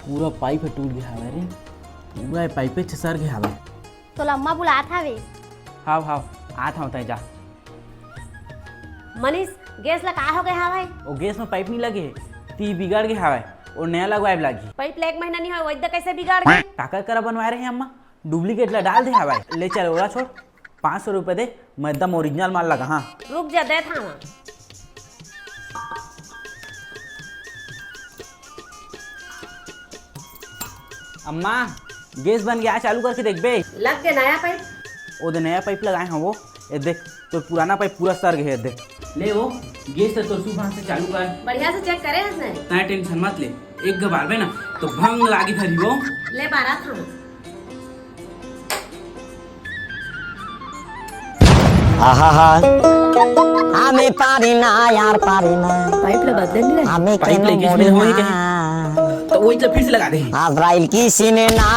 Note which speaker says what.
Speaker 1: पूरा पाइप टूट गया हवे रे, पूरा पाइपे छसर गया हवे।
Speaker 2: तो लम्मा बुलात हवे।
Speaker 1: हाव हाव आत हूँ तय जा।
Speaker 2: मनीष गैस ला का हो गया हवे?
Speaker 1: वो गैस में पाइप नहीं लगे है, ती बिगड़ गया हवे और नया लगवाए लागी।
Speaker 2: पाइप ला 1 महीना नहीं हो वैद्य कैसे बिगाड़ गए?
Speaker 1: टाका करा बनवा रहे हैं अम्मा, डुप्लीकेट ला डाल दे हवे। ले चल ओरा छोड़, 500 रुपए दे, मैं एकदम ओरिजिनल माल लगा। हाँ
Speaker 2: रुक जा दे था।
Speaker 1: अम्मा गैस बन गया, चालू करके देख बे।
Speaker 2: लग गया नया पाइप।
Speaker 1: वो दे नया पाइप लगाए हैं वो, ये देख तो पुराना पाइप पूरा सर गया है। देख ले वो गैस तो सुबह से चालू कर,
Speaker 2: बढ़िया से चेक करे हसने।
Speaker 1: ना टेंशन मत ले, एक गबार में ना तो भंग लागी धरी वो।
Speaker 2: ले 12 था।
Speaker 3: आहा हमें पारी ना यार पारी ना
Speaker 2: पाइप ला बदल ले।
Speaker 3: हमें
Speaker 1: पाइप
Speaker 3: क्यों
Speaker 1: लेके
Speaker 3: मोड़ी
Speaker 1: इसमें होई
Speaker 3: ना
Speaker 1: तो वही तो फिर से लगा दे।
Speaker 3: अब्राइल किसी ने ना